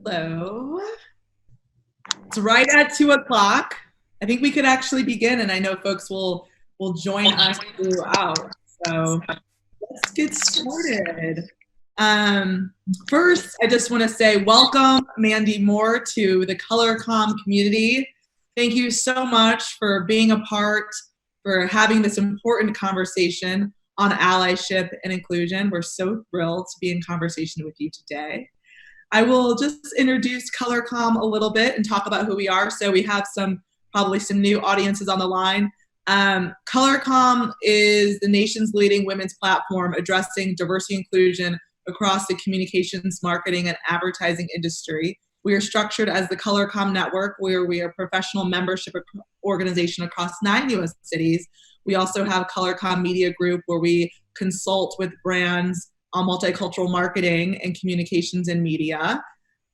Hello. It's right at 2:00. I think we could actually begin, and I know folks will join us throughout. So let's get started. First, I just want to say welcome, Mandy Moore, to the Colorcomm community. Thank you so much for being a part, for having this important conversation on allyship and inclusion. We're so thrilled to be in conversation with you today. I will just introduce Colorcomm a little bit and talk about who we are. So we have probably some new audiences on the line. Colorcomm is the nation's leading women's platform addressing diversity and inclusion across the communications, marketing, and advertising industry. We are structured as the Colorcomm Network, where we are a professional membership organization across 9 U.S. cities. We also have Colorcomm Media Group, where we consult with brands on multicultural marketing and communications and media.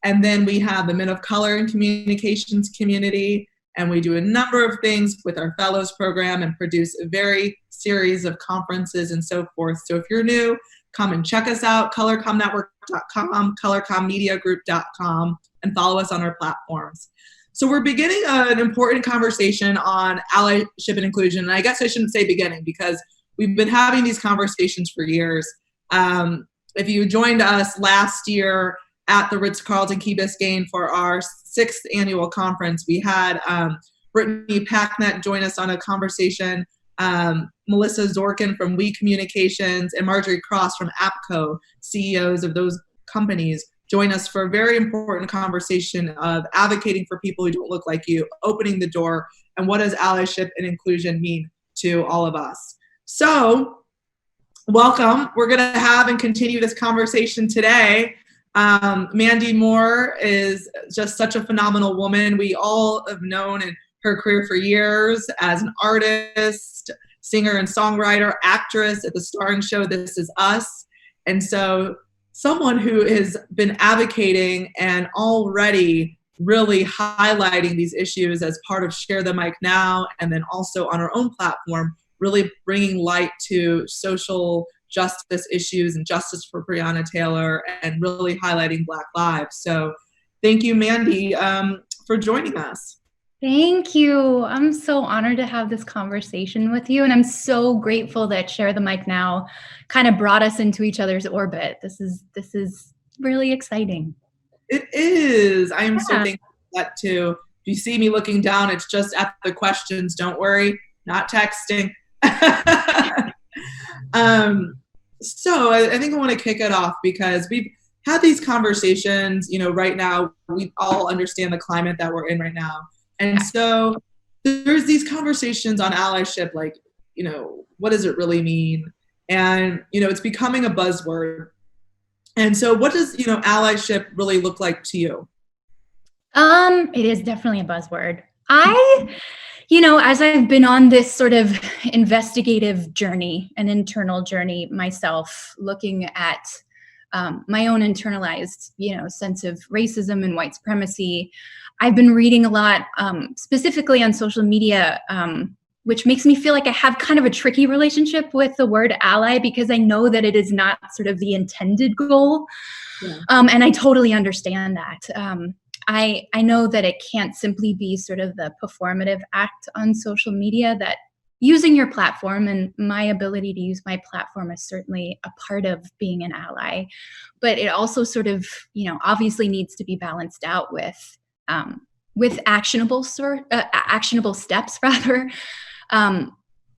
And then we have the Men of Color and Communications community, and we do a number of things with our Fellows program and produce a very series of conferences and so forth. So if you're new, come and check us out, colorcommnetwork.com, colorcommediagroup.com, and follow us on our platforms. So we're beginning an important conversation on allyship and inclusion. And I guess I shouldn't say beginning, because we've been having these conversations for years. If you joined us last year at the Ritz-Carlton Key Biscayne for our 6th annual conference, we had Brittany Packnett join us on a conversation, Melissa Zorkin from We Communications, and Marjorie Cross from APCO, CEOs of those companies, join us for a very important conversation of advocating for people who don't look like you, opening the door, and what does allyship and inclusion mean to all of us. So, welcome. We're going to have and continue this conversation today. Mandy Moore is just such a phenomenal woman. We all have known in her career for years as an artist, singer and songwriter, actress at the starring show This Is Us. And so someone who has been advocating and already really highlighting these issues as part of Share the Mic Now, and then also on her own platform, really bringing light to social justice issues and justice for Breonna Taylor, and really highlighting Black lives. So thank you, Mandy, for joining us. Thank you. I'm so honored to have this conversation with you. And I'm so grateful that Share the Mic Now kind of brought us into each other's orbit. This is really exciting. It is. I am so thankful for that too. If you see me looking down, it's just at the questions. Don't worry, not texting. So I think I want to kick it off, because we've had these conversations, right now we all understand the climate that we're in right now. And so there's these conversations on allyship, like, what does it really mean? And, it's becoming a buzzword. And so what does, allyship really look like to you? It is definitely a buzzword. As I've been on this sort of investigative journey, an internal journey myself, looking at my own internalized, sense of racism and white supremacy, I've been reading a lot, specifically on social media, which makes me feel like I have kind of a tricky relationship with the word ally, because I know that it is not sort of the intended goal. Yeah. And I totally understand that. I know that it can't simply be sort of the performative act on social media, that using your platform, and my ability to use my platform is certainly a part of being an ally, but it also sort of, obviously needs to be balanced out with actionable steps rather,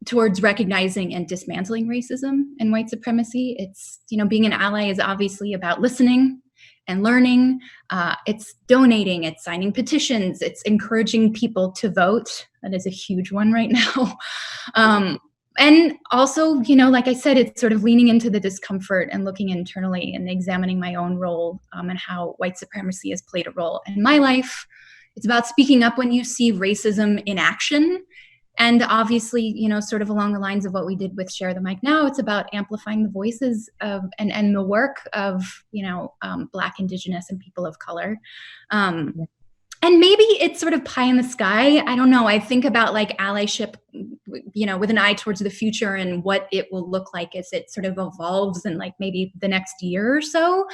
towards recognizing and dismantling racism and white supremacy. It's, being an ally is obviously about listening and learning. It's donating, it's signing petitions, it's encouraging people to vote. That is a huge one right now. And also, like I said, it's sort of leaning into the discomfort and looking internally and examining my own role, and how white supremacy has played a role in my life. It's about speaking up when you see racism in action. And obviously, sort of along the lines of what we did with Share the Mic Now, it's about amplifying the voices of and the work of, Black, Indigenous, and people of color. And maybe it's sort of pie in the sky. I don't know. I think about like allyship, with an eye towards the future and what it will look like as it sort of evolves in like maybe the next year or so.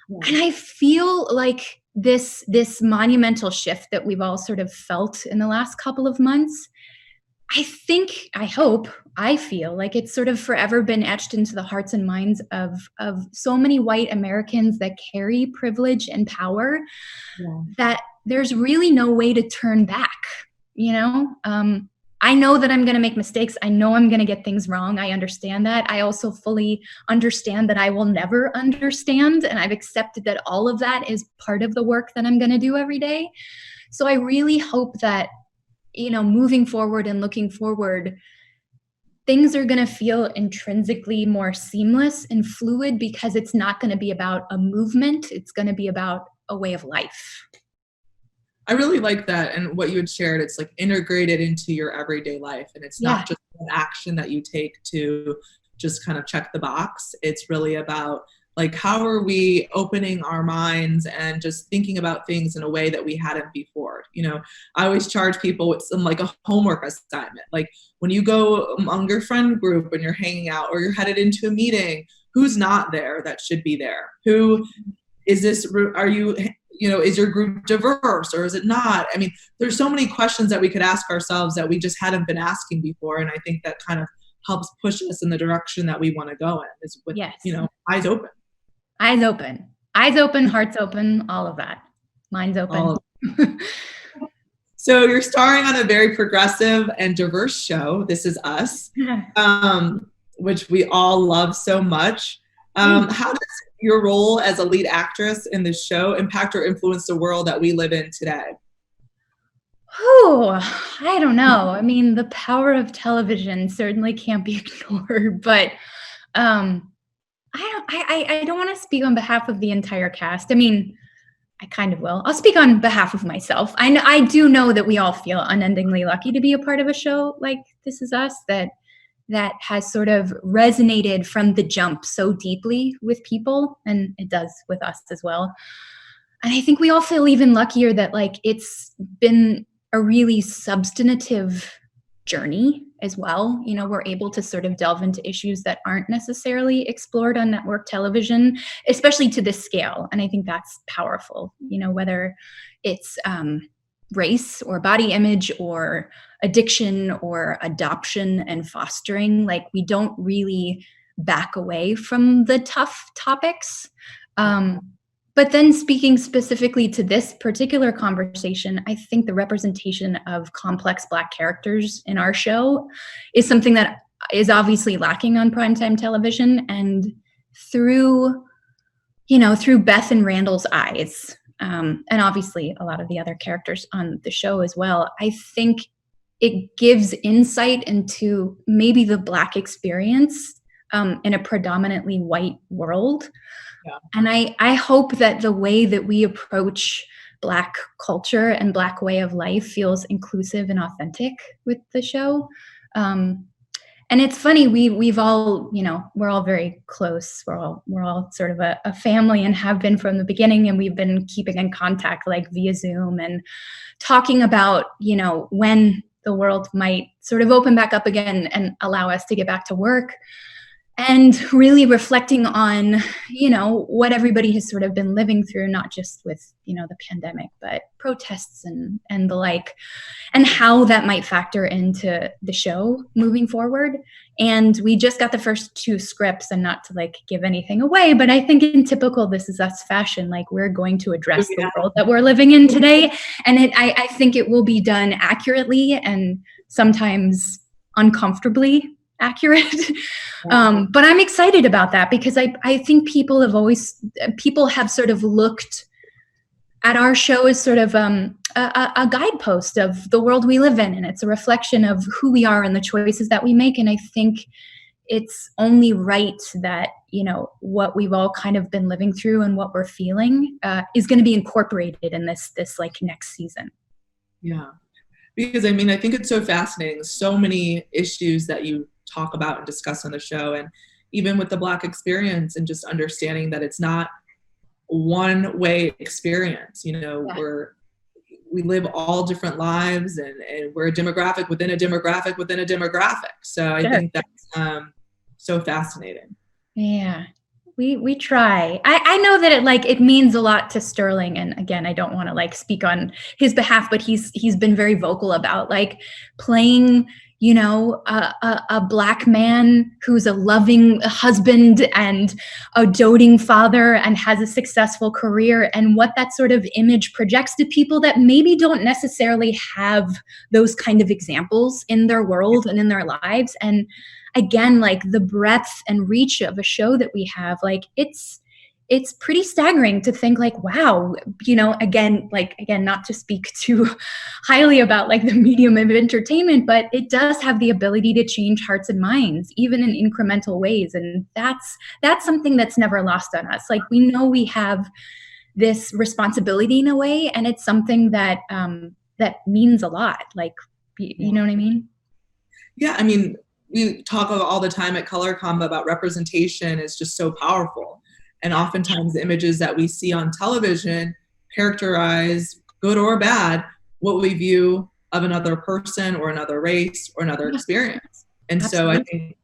And I feel like this monumental shift that we've all sort of felt in the last couple of months, I feel like it's sort of forever been etched into the hearts and minds of so many white Americans that carry privilege and power, that there's really no way to turn back, you know? I know that I'm going to make mistakes. I know I'm going to get things wrong. I understand that. I also fully understand that I will never understand. And I've accepted that all of that is part of the work that I'm going to do every day. So I really hope that, you know, moving forward and looking forward, things are going to feel intrinsically more seamless and fluid, because it's not going to be about a movement. It's going to be about a way of life. I really like that. And what you had shared, it's like integrated into your everyday life. And it's not just an action that you take to just kind of check the box. It's really about like, how are we opening our minds and just thinking about things in a way that we hadn't before? You know, I always charge people with some like a homework assignment. Like when you go among your friend group and you're hanging out or you're headed into a meeting, who's not there that should be there? Who is this? Are you, you know, is your group diverse or is it not? I mean, there's so many questions that we could ask ourselves that we just hadn't been asking before. And I think that kind of helps push us in the direction that we want to go in, is with, you know, eyes open. Eyes open, hearts open, all of that. Minds open. So you're starring on a very progressive and diverse show, This Is Us, which we all love so much. How does your role as a lead actress in this show impact or influence the world that we live in today? Oh, I don't know. I mean, the power of television certainly can't be ignored, but I don't want to speak on behalf of the entire cast. I mean, I kind of will. I'll speak on behalf of myself. I do know that we all feel unendingly lucky to be a part of a show like This Is Us that has sort of resonated from the jump so deeply with people, and it does with us as well. And I think we all feel even luckier that like it's been a really substantive journey as well. You know, we're able to sort of delve into issues that aren't necessarily explored on network television, especially to this scale. And I think that's powerful, you know, whether it's race or body image or addiction or adoption and fostering. Like, we don't really back away from the tough topics. But then speaking specifically to this particular conversation, I think the representation of complex Black characters in our show is something that is obviously lacking on primetime television. And through Beth and Randall's eyes, and obviously a lot of the other characters on the show as well, I think it gives insight into maybe the Black experience in a predominantly white world. Yeah. And I hope that the way that we approach Black culture and Black way of life feels inclusive and authentic with the show. And it's funny, we've all, you know, we're all very close. We're all sort of a family and have been from the beginning. And we've been keeping in contact like via Zoom and talking about, you know, when the world might sort of open back up again and allow us to get back to work. And really reflecting on, you know, what everybody has sort of been living through, not just with, you know, the pandemic, but protests and the like, and how that might factor into the show moving forward. And we just got the first 2 scripts, and not to like give anything away, but I think in typical This Is Us fashion, like, we're going to address the world that we're living in today. And I think it will be done accurately and sometimes uncomfortably accurate. But I'm excited about that, because I think people have sort of looked at our show as sort of a guidepost of the world we live in, and it's a reflection of who we are and the choices that we make. And I think it's only right that, you know, what we've all kind of been living through and what we're feeling is going to be incorporated in this like next season. Yeah, because I mean, I think it's so fascinating. So many issues that you talk about and discuss on the show, and even with the Black experience, and just understanding that it's not one way experience. You know, yeah. We live all different lives, and we're a demographic within a demographic within a demographic. So I think that's so fascinating. Yeah. We try. I know that it means a lot to Sterling, and again, I don't want to speak on his behalf, but he's been very vocal about playing, a Black man who's a loving husband and a doting father and has a successful career, and what that sort of image projects to people that maybe don't necessarily have those kind of examples in their world and in their lives. And again, the breadth and reach of a show that we have, it's pretty staggering to think wow, again, not to speak too highly about the medium of entertainment, but it does have the ability to change hearts and minds, even in incremental ways. And that's something that's never lost on us. We know we have this responsibility in a way, and it's something that that means a lot. You know what I mean? Yeah, I mean, we talk all the time at Colorcomm about representation is just so powerful. And oftentimes the images that we see on television characterize, good or bad, what we view of another person or another race or another experience. And Absolutely. So I think,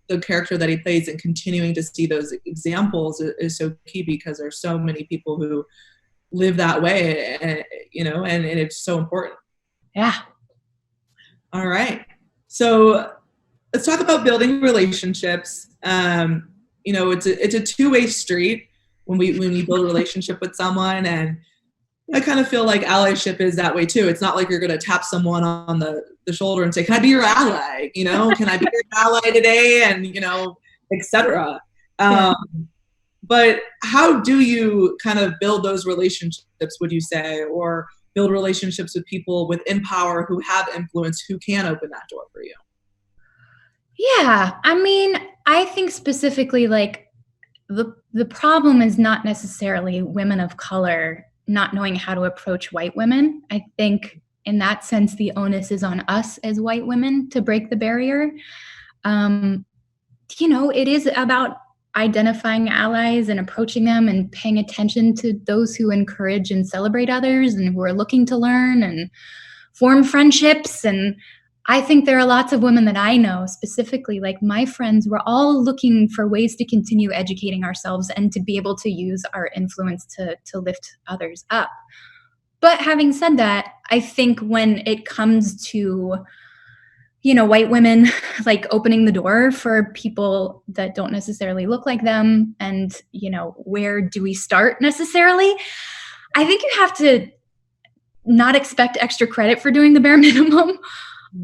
the character that he plays and continuing to see those examples is so key, because there's so many people who live that way, and it's so important. Yeah. All right. So let's talk about building relationships. It's a two-way street when we build a relationship with someone, and I kind of feel like allyship is that way too. It's not like you're going to tap someone on the shoulder and say, "Can I be your ally?" "Can I be your ally today?" And etc. But how do you kind of build those relationships, would you say, or build relationships with people within power who have influence, who can open that door for you? Yeah, I mean, I think specifically the problem is not necessarily women of color not knowing how to approach white women. I think in that sense, the onus is on us as white women to break the barrier. It is about identifying allies and approaching them and paying attention to those who encourage and celebrate others and who are looking to learn and form friendships. And I think there are lots of women that I know, specifically, my friends, we're all looking for ways to continue educating ourselves and to be able to use our influence to lift others up. But having said that, I think when it comes to, white women, opening the door for people that don't necessarily look like them, and, where do we start necessarily? I think you have to not expect extra credit for doing the bare minimum.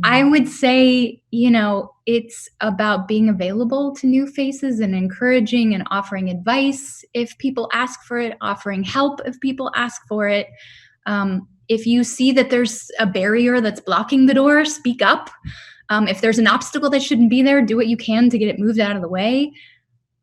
I would say, it's about being available to new faces and encouraging and offering advice if people ask for it, offering help if people ask for it. If you see that there's a barrier that's blocking the door, speak up. If there's an obstacle that shouldn't be there, do what you can to get it moved out of the way.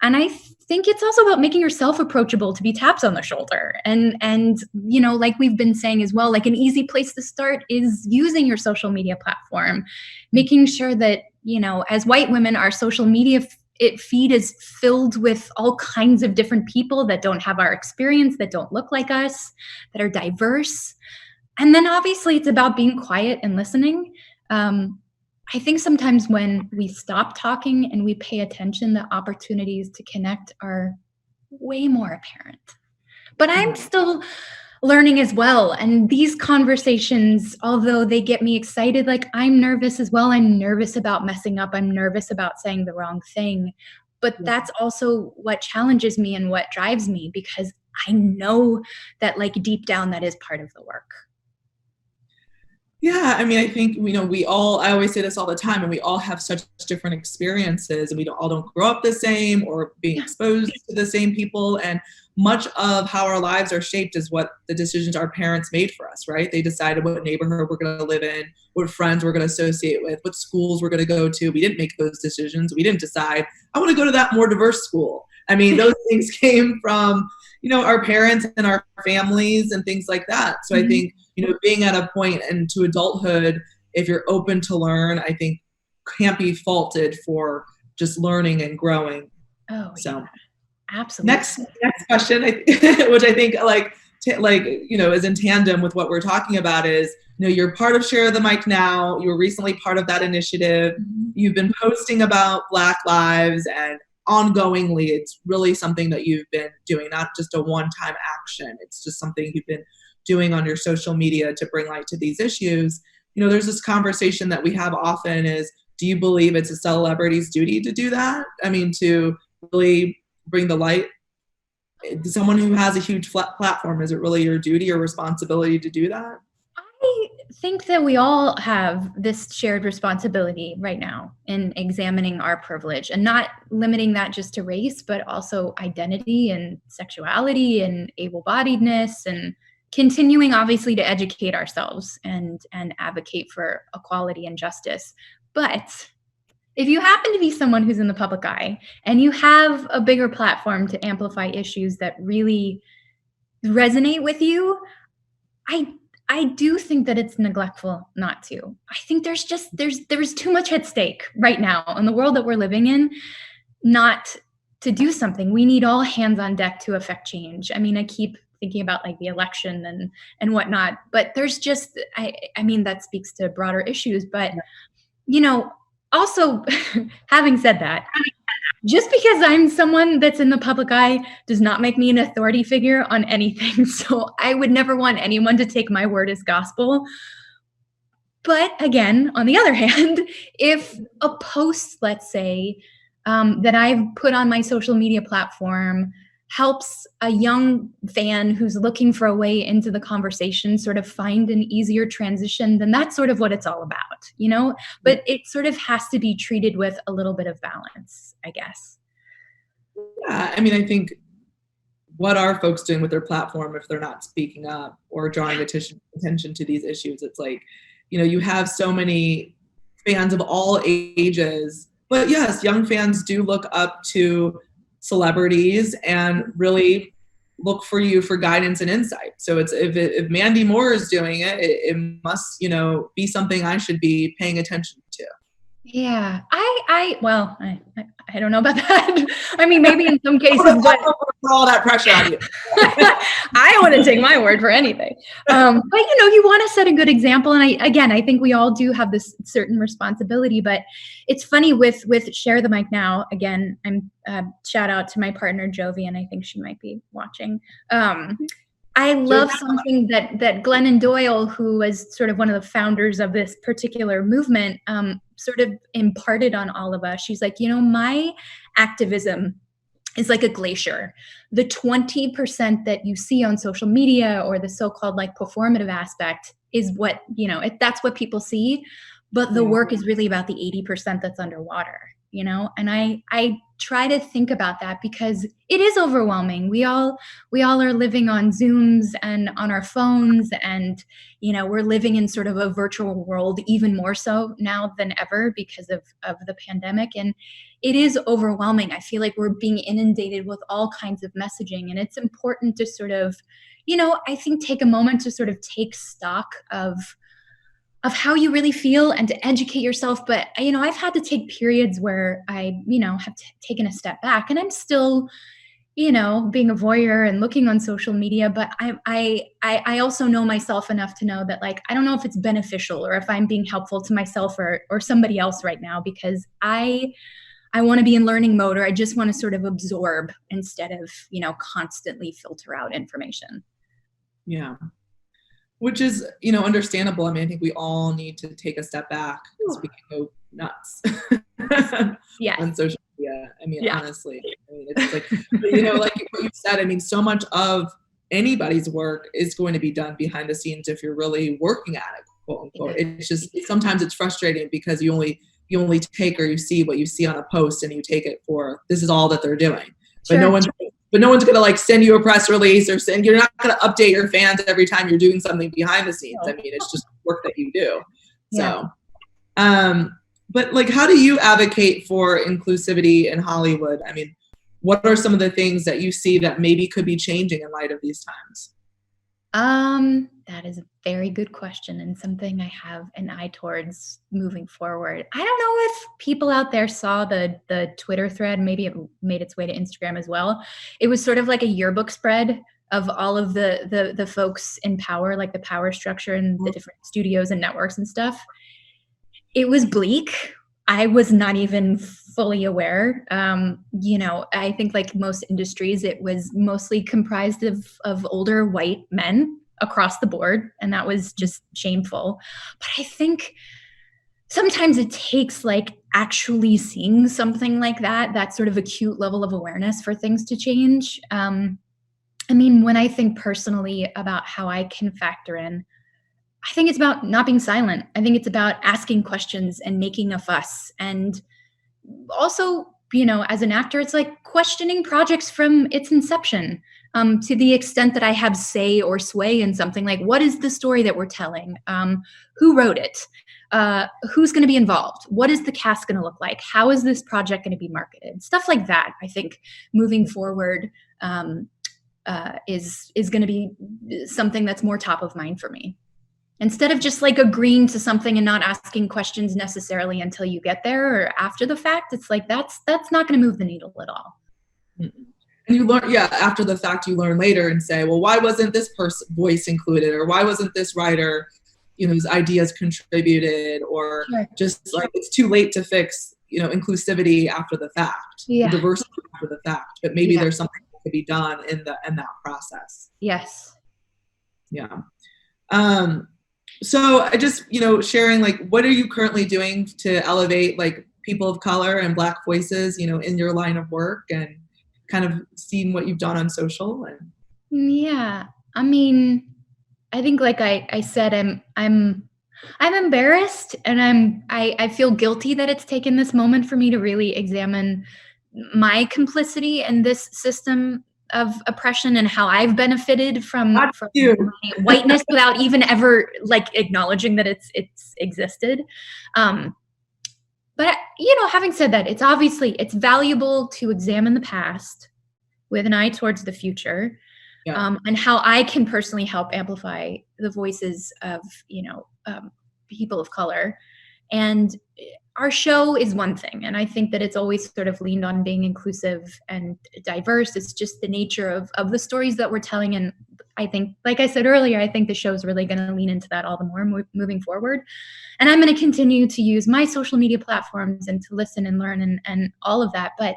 And I think it's also about making yourself approachable to be tapped on the shoulder. And like we've been saying as well, an easy place to start is using your social media platform, making sure that, as white women, our social media feed is filled with all kinds of different people that don't have our experience, that don't look like us, that are diverse. And then obviously it's about being quiet and listening. I think sometimes when we stop talking and we pay attention, the opportunities to connect are way more apparent. But I'm still learning as well. And these conversations, although they get me excited, I'm nervous as well. I'm nervous about messing up. I'm nervous about saying the wrong thing. But that's also what challenges me and what drives me, because I know that deep down that is part of the work. Yeah, I mean, I think, I always say this all the time, and we all have such different experiences, and we all don't grow up the same or being exposed to the same people. And much of how our lives are shaped is what the decisions our parents made for us, right? They decided what neighborhood we're going to live in, what friends we're going to associate with, what schools we're going to go to. We didn't make those decisions. We didn't decide, I want to go to that more diverse school. I mean, those things came from, our parents and our families and things like that. So I think, being at a point into adulthood, if you're open to learn, I think can't be faulted for just learning and growing. Oh, so yeah. Absolutely. Next question, which I think is in tandem with what we're talking about is, you're part of Share the Mic Now. You were recently part of that initiative. Mm-hmm. You've been posting about Black lives and ongoingly, it's really something that you've been doing, not just a one-time action. It's just something you've been doing on your social media to bring light to these issues. There's this conversation that we have often is, do you believe it's a celebrity's duty to do that? I mean, to really bring the light? Someone who has a huge platform, is it really your duty or responsibility to do that? I think that we all have this shared responsibility right now in examining our privilege, and not limiting that just to race, but also identity and sexuality and able-bodiedness, and continuing obviously to educate ourselves and advocate for equality and justice. But if you happen to be someone who's in the public eye and you have a bigger platform to amplify issues that really resonate with you, I do think that it's neglectful not to. I think there's too much at stake right now in the world that we're living in, not to do something. We need all hands on deck to affect change. I mean, I keep thinking about like the election and whatnot, but there's just, I mean, that speaks to broader issues, but also, having said that, just because I'm someone that's in the public eye does not make me an authority figure on anything. So I would never want anyone to take my word as gospel. But again, on the other hand, if a post, let's say, that I've put on my social media platform helps a young fan who's looking for a way into the conversation sort of find an easier transition, then that's sort of what it's all about, But it sort of has to be treated with a little bit of balance, I guess. Yeah, I mean, I think, what are folks doing with their platform if they're not speaking up or drawing attention to these issues? It's like, you have so many fans of all ages, but yes, young fans do look up to celebrities and really look for you for guidance and insight. So it's if Mandy Moore is doing it, it must be something I should be paying attention to. Yeah, I don't know about that. I mean, maybe in some cases, but for all that pressure on you. I wouldn't take my word for anything. But you want to set a good example, and I think we all do have this certain responsibility. But it's funny with Share the Mic Now. Again, I'm shout out to my partner Jovi, and I think she might be watching. I love something that Glennon Doyle, who was sort of one of the founders of this particular movement, sort of imparted on all of us. She's like, my activism is like a glacier. The 20% that you see on social media, or the so-called like performative aspect, is what, that's what people see. But the work is really about the 80% that's underwater, and I try to think about that because it is overwhelming. We all are living on Zooms and on our phones, and we're living in sort of a virtual world, even more so now than ever because of the pandemic. And it is overwhelming. I feel like we're being inundated with all kinds of messaging, and it's important to sort of, I think take a moment to sort of take stock of how you really feel and to educate yourself. But, I've had to take periods where I, have taken a step back, and I'm still, being a voyeur and looking on social media. But I also know myself enough to know that, like, I don't know if it's beneficial or if I'm being helpful to myself or somebody else right now, because I want to be in learning mode, or I just want to sort of absorb instead of, constantly filter out information. Yeah. Which is, understandable. I mean, I think we all need to take a step back because we can go nuts on social media. I mean, honestly, it's like, like what you said, I mean, so much of anybody's work is going to be done behind the scenes if you're really working at it, quote unquote. It's just, sometimes it's frustrating because you only take, or you see what you see on a post and you take it for, this is all that they're doing. But no one's going to like send you a press release, or you're not going to update your fans every time you're doing something behind the scenes. I mean, it's just work that you do. So, but like, how do you advocate for inclusivity in Hollywood? I mean, what are some of the things that you see that maybe could be changing in light of these times? That is a very good question, and something I have an eye towards moving forward. I don't know if people out there saw the Twitter thread. Maybe it made its way to Instagram as well. It was sort of like a yearbook spread of all of the folks in power, like the power structure and the different studios and networks and stuff. It was bleak. I was not even fully aware. I think like most industries, it was mostly comprised of older white men across the board, and that was just shameful. But I think sometimes it takes like actually seeing something like that sort of acute level of awareness for things to change. When I think personally about how I can factor in, I think it's about not being silent. I think it's about asking questions and making a fuss. And also, as an actor, it's like questioning projects from its inception. To the extent that I have say or sway in something, like what is the story that we're telling? Who wrote it? Who's going to be involved? What is the cast going to look like? How is this project going to be marketed? Stuff like that. I think moving forward is going to be something that's more top of mind for me. Instead of just like agreeing to something and not asking questions necessarily until you get there or after the fact, it's like that's not going to move the needle at all. And you learn, after the fact, you learn later and say, well, why wasn't this voice included, or why wasn't this writer, whose ideas contributed, or just like it's too late to fix, inclusivity after the fact, diversity after the fact, but maybe there's something that could be done in that process. Yes. Yeah. So I just, sharing, like, what are you currently doing to elevate like people of color and Black voices, in your line of work, and kind of seeing what you've done on social? And yeah, I think like I said, I'm embarrassed, and I feel guilty that it's taken this moment for me to really examine my complicity in this system of oppression and how I've benefited from my whiteness without even ever like acknowledging that it's existed. But having said that, it's valuable to examine the past with an eye towards the future, and how I can personally help amplify the voices of people of color. And our show is one thing, and I think that it's always sort of leaned on being inclusive and diverse. It's just the nature of the stories that we're telling, and I think, like I said earlier, I think the show is really going to lean into that all the more moving forward. And I'm going to continue to use my social media platforms and to listen and learn and all of that. But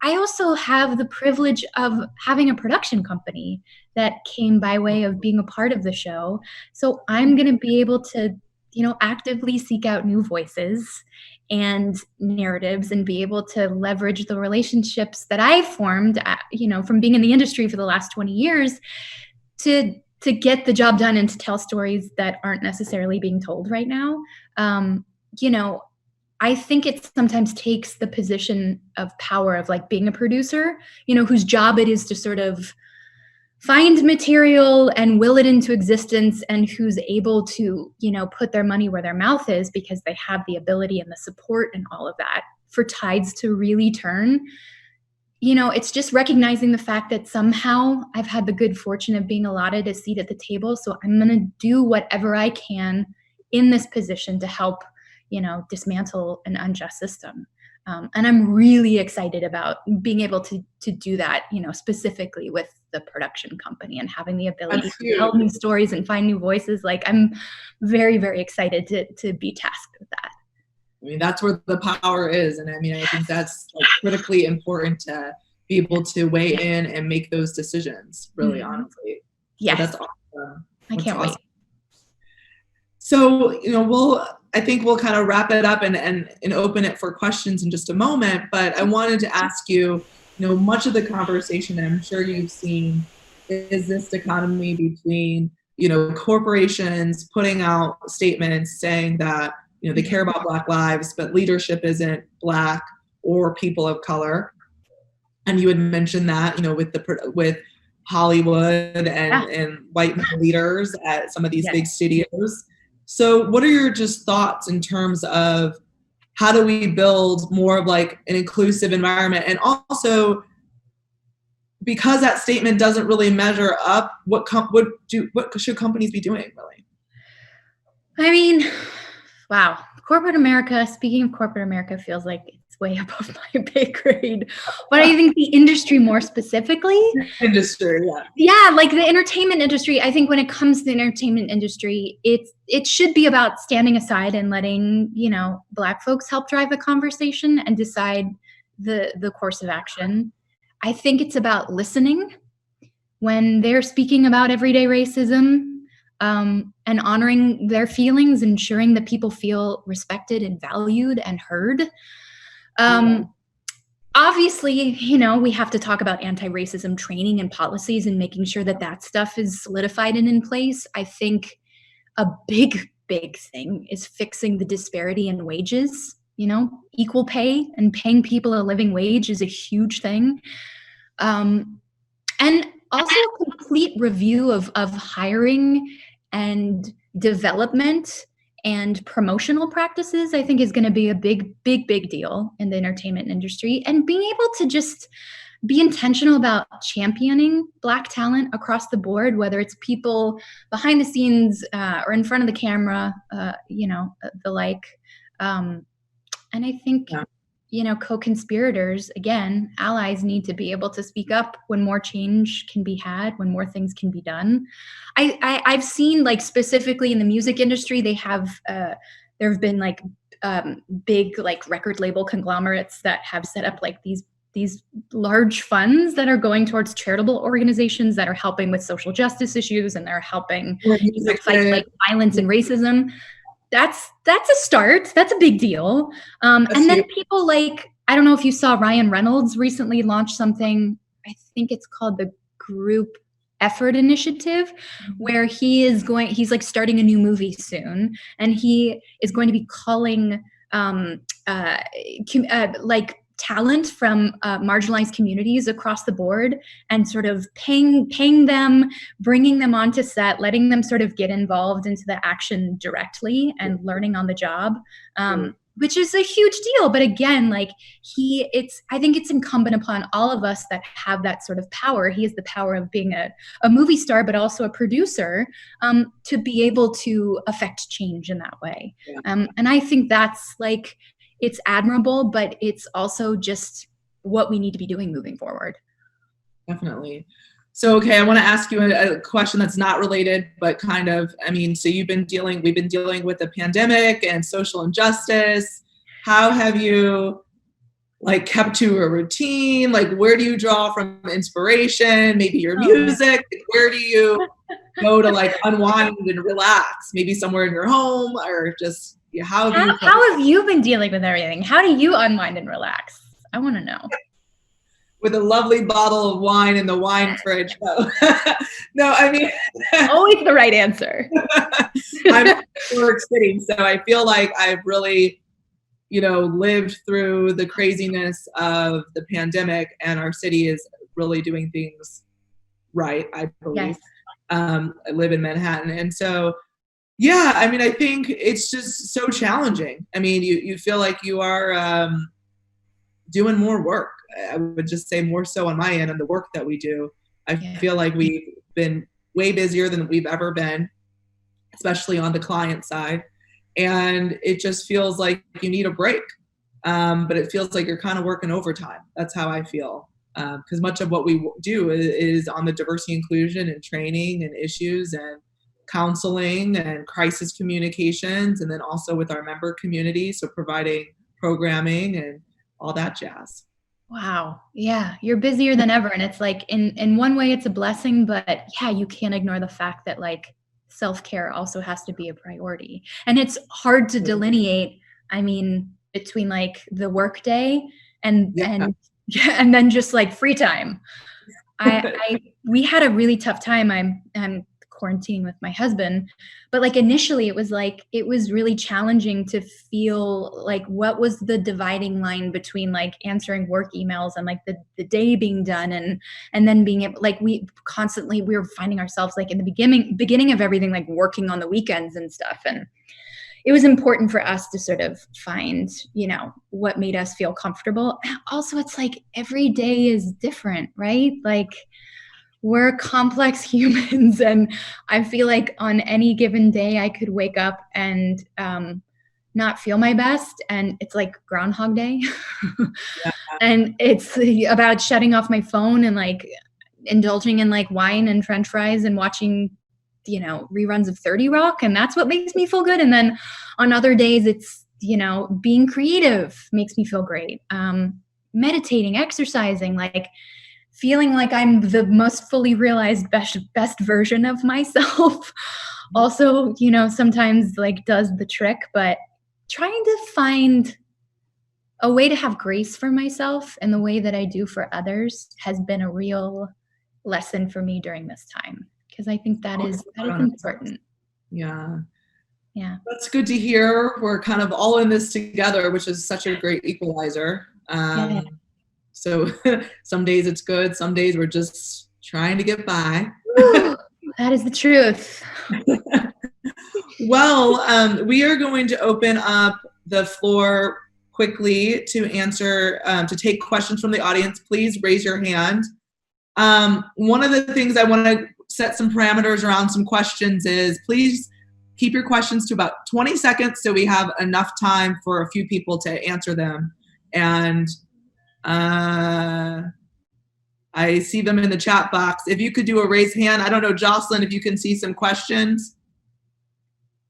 I also have the privilege of having a production company that came by way of being a part of the show. So I'm going to be able to actively seek out new voices and narratives and be able to leverage the relationships that I've formed, from being in the industry for the last 20 years to get the job done and to tell stories that aren't necessarily being told right now. I think it sometimes takes the position of power of like being a producer, whose job it is to sort of find material and will it into existence, and who's able to, put their money where their mouth is because they have the ability and the support and all of that for tides to really turn. It's just recognizing the fact that somehow I've had the good fortune of being allotted a seat at the table. So I'm going to do whatever I can in this position to help, dismantle an unjust system. And I'm really excited about being able to do that, specifically with the production company and having the ability to tell new stories and find new voices. Like, I'm very, very excited to be tasked with that. That's where the power is. And I think that's like critically important to be able to weigh in and make those decisions, really, honestly. Yes. So that's awesome. I can't wait. So, I think we'll kind of wrap it up and open it for questions in just a moment. But I wanted to ask you, much of the conversation that I'm sure you've seen is this dichotomy between, corporations putting out statements saying that, they care about Black lives, but leadership isn't Black or people of color. And you had mentioned that, with Hollywood and white male leaders at some of these big studios. So what are your just thoughts in terms of how do we build more of like an inclusive environment? And also, because that statement doesn't really measure up, what should companies be doing, really? Wow. Corporate America, speaking of corporate America, feels like it's way above my pay grade. But I think the industry more specifically. Industry, yeah. Yeah, like the entertainment industry, I think when it comes to the entertainment industry, it should be about standing aside and letting, Black folks help drive the conversation and decide the course of action. I think it's about listening when they're speaking about everyday racism, and honoring their feelings, ensuring that people feel respected and valued and heard. Obviously, we have to talk about anti-racism training and policies and making sure that stuff is solidified and in place. I think a big thing is fixing the disparity in wages. Equal pay and paying people a living wage is a huge thing. And also a complete review of hiring and development and promotional practices, I think, is going to be a big deal in the entertainment industry. And being able to just be intentional about championing Black talent across the board, whether it's people behind the scenes or in front of the camera, the like. And I think, co-conspirators, again, allies need to be able to speak up when more change can be had, when more things can be done. I've seen, like, specifically in the music industry, they have, there have been like big, like, record label conglomerates that have set up like these large funds that are going towards charitable organizations that are helping with social justice issues, and they're helping fight like violence and racism. That's a start. That's a big deal. And then people like, I don't know if you saw Ryan Reynolds recently launched something, I think it's called the Group Effort Initiative, where he's like starting a new movie soon. And he is going to be calling like talent from marginalized communities across the board and sort of paying them, bringing them onto set, letting them sort of get involved into the action directly and learning on the job, which is a huge deal. But again, like I think it's incumbent upon all of us that have that sort of power. He has the power of being a movie star, but also a producer, to be able to affect change in that way. And I think that's like, it's admirable, but it's also just what we need to be doing moving forward. Definitely. So, okay, I want to ask you a question that's not related, but kind of, so we've been dealing with the pandemic and social injustice. How have you kept to a routine? Like, where do you draw from inspiration? Maybe your music? Where do you go to unwind and relax? Maybe somewhere in your home, or just, how have you been dealing with everything? How do you unwind and relax? I want to know. With a lovely bottle of wine in the wine fridge. No, always the right answer. I'm in New York City, so I feel like I've really, lived through the craziness of the pandemic, and our city is really doing things right, I believe. Yes. I live in Manhattan, and so. Yeah, I think it's just so challenging. You feel like you are doing more work. I would just say more so on my end on the work that we do. I feel like we've been way busier than we've ever been, especially on the client side. And it just feels like you need a break. But it feels like you're kind of working overtime. That's how I feel. Because much of what we do is on the diversity, inclusion, and training and issues and counseling and crisis communications, and then also with our member community, so providing programming and all that jazz. Wow. Yeah, you're busier than ever, and it's like in one way it's a blessing, but you can't ignore the fact that self-care also has to be a priority, and it's hard to delineate between the work day and then just free time. We had a really tough time. I'm quarantining with my husband, but initially it was really challenging to feel what was the dividing line between answering work emails and the day being done and then being able, we were finding ourselves in the beginning of everything working on the weekends and stuff, and it was important for us to sort of find what made us feel comfortable. Also, it's every day is different, right? We're complex humans, and I feel like on any given day I could wake up and not feel my best, and it's like Groundhog Day. Yeah. And it's about shutting off my phone and like indulging in like wine and French fries and watching, you know, reruns of 30 Rock, and that's what makes me feel good. And then on other days, it's, you know, being creative makes me feel great. Meditating, exercising, like feeling like I'm the most fully realized best version of myself. Also, you know, sometimes like does the trick, but trying to find a way to have grace for myself in the way that I do for others has been a real lesson for me during this time, because I think that is important. Yeah. Yeah. That's good to hear. We're kind of all in this together, which is such a great equalizer. Yeah. So some days it's good, some days we're just trying to get by. That is the truth. Well, we are going to open up the floor quickly to answer, to take questions from the audience. Please raise your hand. One of the things I want to set some parameters around some questions is please keep your questions to about 20 seconds so we have enough time for a few people to answer them. And I see them in the chat box. If you could do a raise hand, I don't know, Jocelyn, if you can see some questions.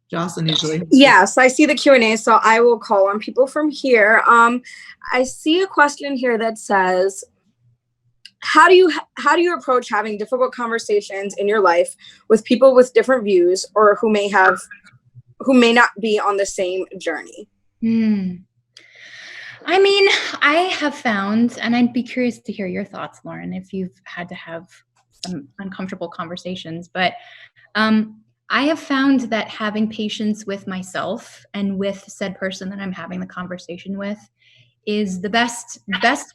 Jocelyn usually. Yes, I see the Q&A, so I will call on people from here. I see a question here that says, how do you approach having difficult conversations in your life with people with different views or who may not be on the same journey? I mean, I have found, and I'd be curious to hear your thoughts, Lauren, if you've had to have some uncomfortable conversations, but I have found that having patience with myself and with said person that I'm having the conversation with is the best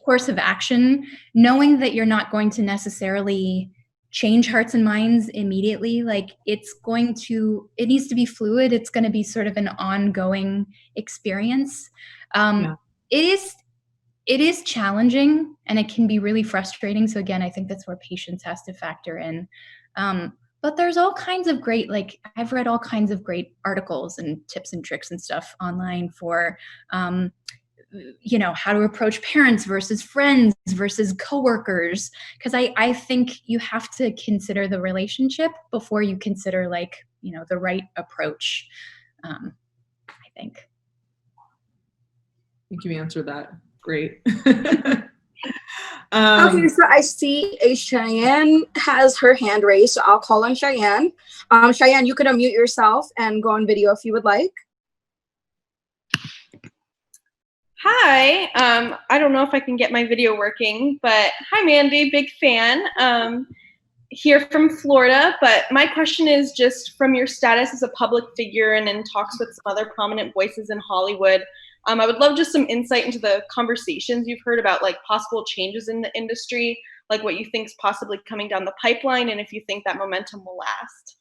course of action, knowing that you're not going to necessarily change hearts and minds immediately. Like it needs to be fluid. It's going to be sort of an ongoing experience. It is challenging and it can be really frustrating. So again, I think that's where patience has to factor in. But there's all kinds of great, like I've read all kinds of great articles and tips and tricks and stuff online for, you know, how to approach parents versus friends versus coworkers. Because I think you have to consider the relationship before you consider like, you know, the right approach, I think. I think you answered that. Great. Okay, so I see a Cheyenne has her hand raised, so I'll call on Cheyenne. Cheyenne, you could unmute yourself and go on video if you would like. Hi, I don't know if I can get my video working, but hi Mandy, big fan. Here from Florida, but my question is just from your status as a public figure and in talks with some other prominent voices in Hollywood, I would love just some insight into the conversations you've heard about like possible changes in the industry, like what you think is possibly coming down the pipeline and if you think that momentum will last.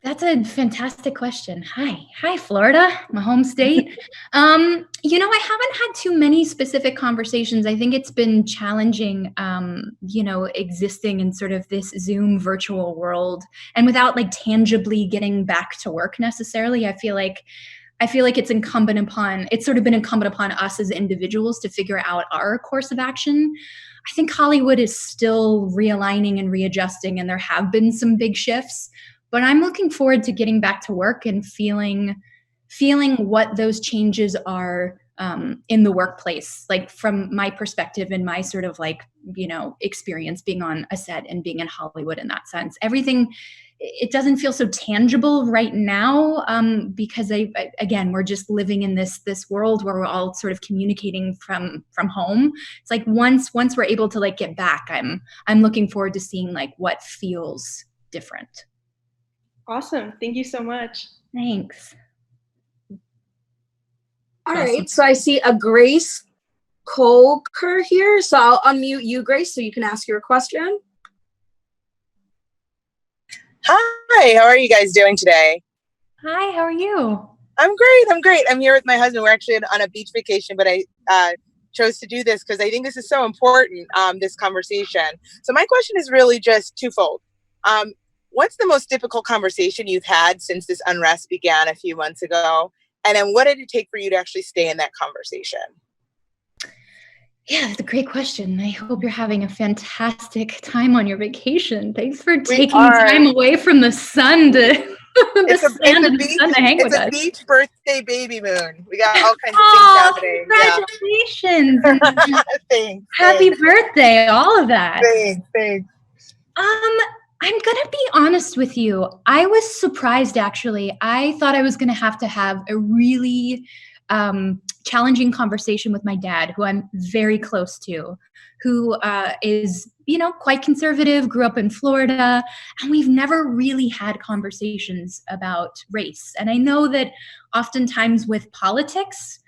That's a fantastic question. Hi, Florida, my home state. You know, I haven't had too many specific conversations. I think it's been challenging, you know, existing in sort of this Zoom virtual world and without like tangibly getting back to work necessarily. I feel like it's sort of been incumbent upon us as individuals to figure out our course of action. I think Hollywood is still realigning and readjusting, and there have been some big shifts. But I'm looking forward to getting back to work and feeling what those changes are in the workplace, like from my perspective and my sort of like, you know, experience being on a set and being in Hollywood in that sense. Everything, it doesn't feel so tangible right now because again, we're just living in this world where we're all sort of communicating from home. It's like once we're able to like get back, I'm looking forward to seeing like what feels different. Awesome. Thank you so much. Thanks. All right. So I see a Grace Colker here. So I'll unmute you, Grace, so you can ask your question. Hi. How are you guys doing today? Hi. How are you? I'm great. I'm here with my husband. We're actually on a beach vacation, but I chose to do this because I think this is so important, this conversation. So my question is really just twofold. What's the most difficult conversation you've had since this unrest began a few months ago? And then what did it take for you to actually stay in that conversation? Yeah, that's a great question. I hope you're having a fantastic time on your vacation. Thanks for taking time away from the sun to It's a beach birthday baby moon. We got all kinds of things happening. Congratulations. Thanks. Happy birthday, all of that. Thanks. I'm gonna be honest with you. I was surprised, actually. I thought I was gonna have a really challenging conversation with my dad, who I'm very close to, who is, quite conservative, grew up in Florida, and we've never really had conversations about race. And I know that oftentimes with politics,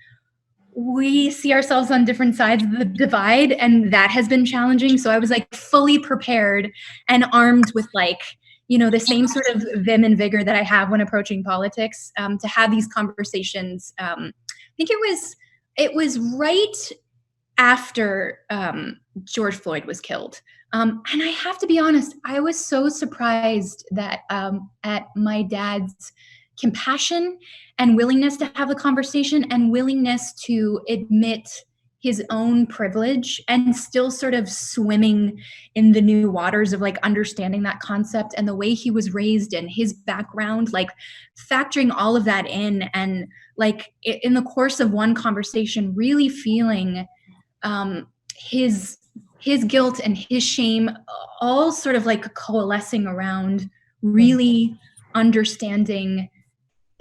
we see ourselves on different sides of the divide, and that has been challenging. So I was like fully prepared and armed with the same sort of vim and vigor that I have when approaching politics, to have these conversations. I think it was right after George Floyd was killed. And I have to be honest, I was so surprised that at my dad's compassion and willingness to have a conversation and willingness to admit his own privilege and still sort of swimming in the new waters of understanding that concept and the way he was raised and his background, factoring all of that in, and in the course of one conversation really feeling his guilt and his shame all sort of coalescing around really understanding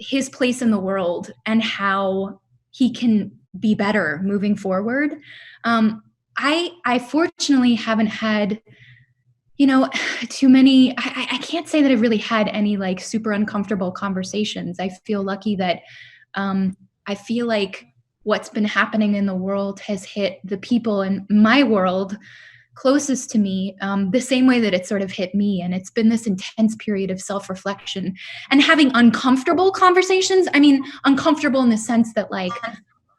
his place in the world and how he can be better moving forward. I fortunately haven't had, too many, I can't say that I've really had any super uncomfortable conversations. I feel lucky that I feel like what's been happening in the world has hit the people in my world closest to me the same way that it sort of hit me. And it's been this intense period of self-reflection and having uncomfortable conversations. I mean, uncomfortable in the sense that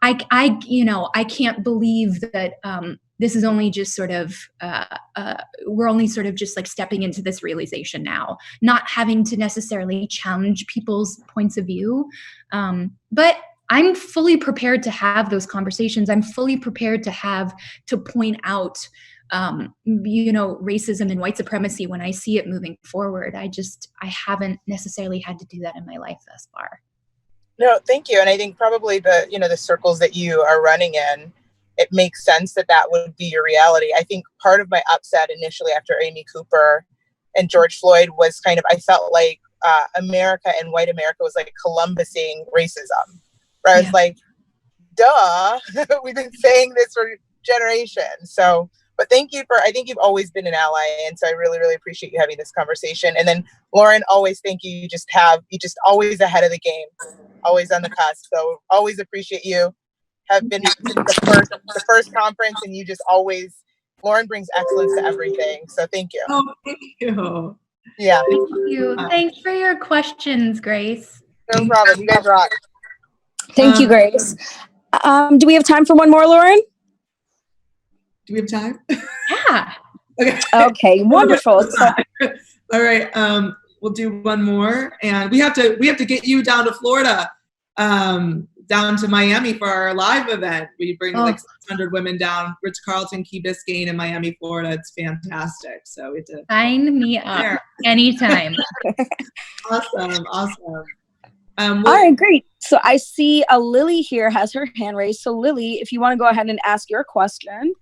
I can't believe that this is only just sort of, we're only sort of just stepping into this realization now, not having to necessarily challenge people's points of view. But I'm fully prepared to have those conversations. I'm fully prepared to point out racism and white supremacy when I see it moving forward. I haven't necessarily had to do that in my life thus far. No, thank you. And I think probably the circles that you are running in, it makes sense that would be your reality. I think part of my upset initially after Amy Cooper and George Floyd was I felt like America and white America was Columbusing racism. Where I was like, duh, we've been saying this for generations. So, but I think you've always been an ally. And so I really, really appreciate you having this conversation. And then Lauren, always thank you. You just always ahead of the game, always on the cusp. So always appreciate you. Have been the first conference, and you just always, Lauren brings excellence to everything. So thank you. Oh, thank you. Yeah. Thank you. Thanks for your questions, Grace. No problem. You guys rock. Thank you, Grace. Do we have time for one more, Lauren? Do we have time? Yeah. Okay, wonderful. All right. We'll do one more, and we have to get you down to Florida, down to Miami for our live event. We bring 600 women down, Ritz-Carlton, Key Biscayne, in Miami, Florida. It's fantastic. So we have to sign me up anytime. Awesome. All right, great. So I see Lily here has her hand raised. So Lily, if you want to go ahead and ask your question.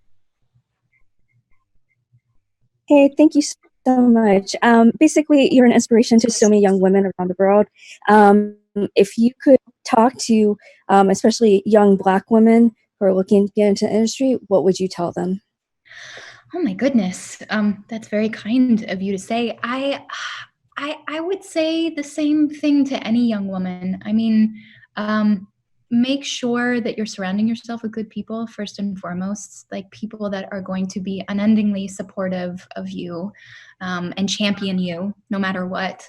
Hey, thank you so much. Basically, you're an inspiration to so many young women around the world. If you could talk to especially young Black women who are looking to get into the industry, what would you tell them? Oh my goodness. That's very kind of you to say. I would say the same thing to any young woman. I mean, make sure that you're surrounding yourself with good people, first and foremost, people that are going to be unendingly supportive of you and champion you no matter what.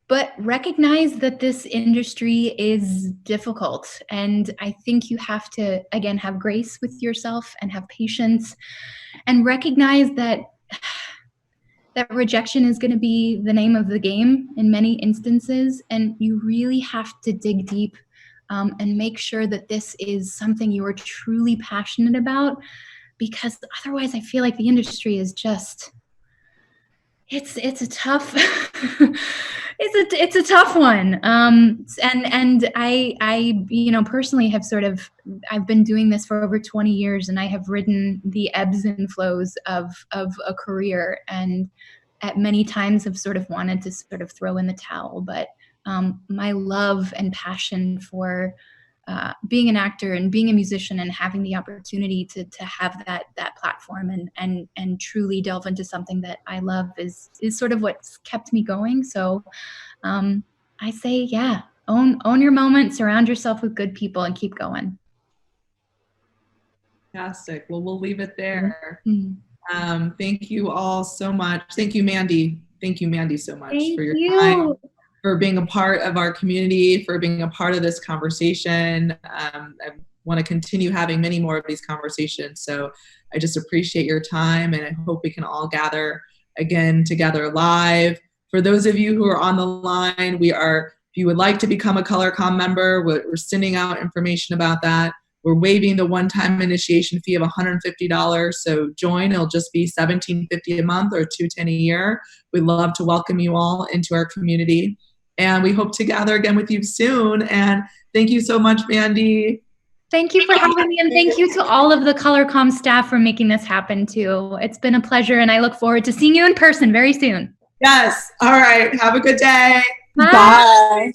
But recognize that this industry is difficult. And I think you have to, again, have grace with yourself and have patience and recognize that rejection is going to be the name of the game in many instances. And you really have to dig deep and make sure that this is something you are truly passionate about, because otherwise I feel like the industry is just, it's a tough it's a tough one. And I personally have I've been doing this for over 20 years, and I have ridden the ebbs and flows of a career, and at many times have sort of wanted to sort of throw in the towel. But my love and passion for being an actor and being a musician and having the opportunity to have that platform and truly delve into something that I love is sort of what's kept me going. So I say, yeah, own your moment, surround yourself with good people, and keep going. Fantastic. Well, we'll leave it there. Mm-hmm. Thank you all so much. Thank you, Mandy. Thank you, Mandy, so much for your time, for being a part of our community, for being a part of this conversation. I want to continue having many more of these conversations. So I just appreciate your time, and I hope we can all gather again together live. For those of you who are on the line, if you would like to become a Colorcomm member, we're sending out information about that. We're waiving the one-time initiation fee of $150. So join, it'll just be $17.50 a month or $210 a year. We'd love to welcome you all into our community. And we hope to gather again with you soon. And thank you so much, Mandy. Thank you for having me, and thank you to all of the Colorcomm staff for making this happen too. It's been a pleasure, and I look forward to seeing you in person very soon. Yes. All right. Have a good day. Bye. Bye.